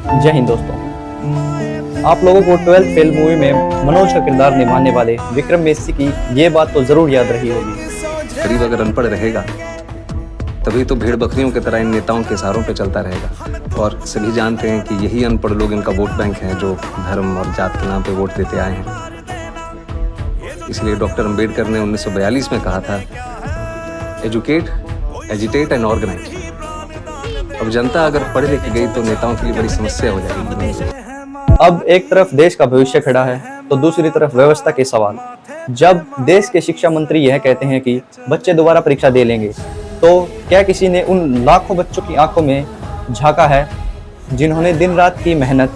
जय हिंद दोस्तों, आप लोगों को 12th फेल मूवी में मनोज का किरदार निभाने वाले विक्रम मेसी की ये बात तो जरूर याद रही होगी। गरीब अगर अनपढ़ रहेगा तभी तो भेड़ बकरियों की तरह इन नेताओं के इशारों पे चलता रहेगा। और सभी जानते हैं कि यही अनपढ़ लोग इनका वोट बैंक है, जो धर्म और जात के नाम पे वोट देते आए हैं। इसलिए डॉक्टर अंबेडकर ने 1942 में कहा था, एजुकेट, एजिटेट एंड ऑर्गेनाइज। अब जनता अगर पढ़ लिख गई तो नेताओं के लिए बड़ी समस्या हो जाएगी। अब एक तरफ देश का भविष्य खड़ा है तो दूसरी तरफ व्यवस्था के सवाल। जब देश के शिक्षा मंत्री यह कहते हैं कि बच्चे दोबारा परीक्षा दे लेंगे, तो क्या किसी ने उन लाखों बच्चों की आंखों में झांका है जिन्होंने दिन रात की मेहनत,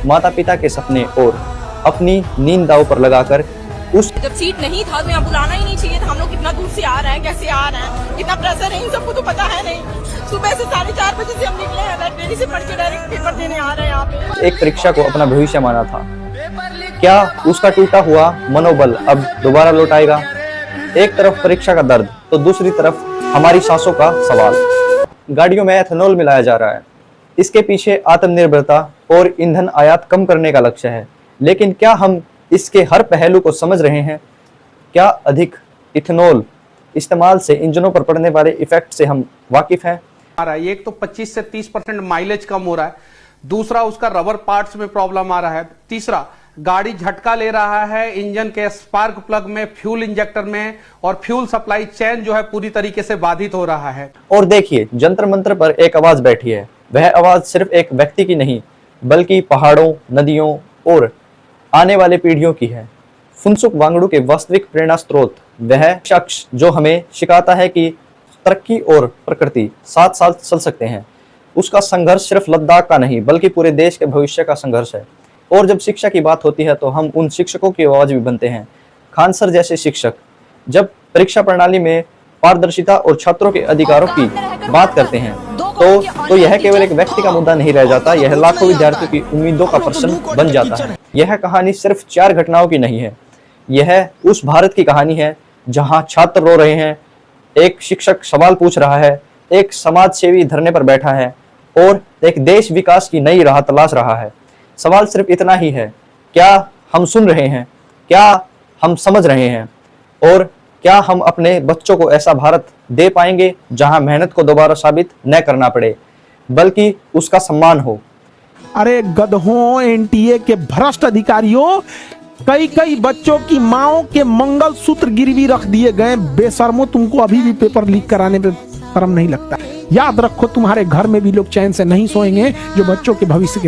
माता पिता के सपने और अपनी नींद दांव पर लगाकर जब सीट नहीं था तो यहाँ बुलाना ही नहीं चाहिए था। हम लोग कितना दूर से आ रहे हैं, कैसे आ रहे हैं, कितना प्रेशर है, इन सबको तो पता है नहीं। सुबह से 4:30 बजे से हम निकले हैं, लाइब्रेरी से पढ़ के डायरेक्ट पेपर देने आ रहे हैं यहाँ पे। एक परीक्षा को अपना भविष्य माना था, क्या उसका टूटा हुआ मनोबल अब दोबारा लौट आएगा? एक तरफ परीक्षा का दर्द तो दूसरी तरफ हमारी सांसों का सवाल। गाड़ियों में एथेनॉल मिलाया जा रहा है, इसके पीछे आत्मनिर्भरता और ईंधन आयात कम करने का लक्ष्य है। लेकिन क्या हम इसके हर पहलू को समझ रहे हैं? क्या अधिक इथेनॉल इस्तेमाल से इंजनों पर पड़ने वाले इफेक्ट से हम वाकिफ हैं? एक तो 25 से 30% माइलेज कम हो रहा है, दूसरा उसका रबर पार्ट्स में प्रॉब्लम आ रहा है, तीसरा गाड़ी झटका ले रहा है इंजन के स्पार्क प्लग में, फ्यूल इंजेक्टर में, और फ्यूल सप्लाई चेन जो है पूरी तरीके से बाधित हो रहा है। और देखिए, जंतर मंतर पर एक आवाज बैठी है। वह आवाज सिर्फ एक व्यक्ति की नहीं बल्कि पहाड़ों, नदियों और आने वाले पीढ़ियों की है। फुनसुक वांगडू के वास्तविक प्रेरणा स्रोत वह शख्स जो हमें सिखाता है कि तरक्की और प्रकृति साथ साथ चल सकते हैं। उसका संघर्ष सिर्फ लद्दाख का नहीं बल्कि पूरे देश के भविष्य का संघर्ष है। और जब शिक्षा की बात होती है तो हम उन शिक्षकों की आवाज भी बनते हैं। खान सर जैसे शिक्षक जब परीक्षा प्रणाली में पारदर्शिता और छात्रों के अधिकारों की बात करते हैं तो यह केवल एक व्यक्ति का मुद्दा नहीं रह जाता, यह लाखों विद्यार्थियों की उम्मीदों का प्रश्न बन जाता है। यह कहानी सिर्फ 4 घटनाओं की नहीं है, यह उस भारत की कहानी है जहां छात्र रो रहे हैं, एक शिक्षक सवाल पूछ रहा है, एक समाज सेवी धरने पर बैठा है और एक देश विकास की नई राह तलाश रहा है। सवाल सिर्फ इतना ही है, क्या हम सुन रहे हैं, क्या हम समझ रहे हैं, और क्या हम अपने बच्चों को ऐसा भारत दे पाएंगे जहां मेहनत को दोबारा साबित न करना पड़े बल्कि उसका सम्मान हो। अरे गधों, एनटीए के भ्रष्ट अधिकारियों, कई बच्चों की माओ के मंगलसूत्र गिरवी रख दिए गए। बेशर्मो, तुमको अभी भी पेपर लीक कराने पे शर्म नहीं लगता? याद रखो, तुम्हारे घर में भी लोग चैन से नहीं सोएंगे जो बच्चों के भविष्य के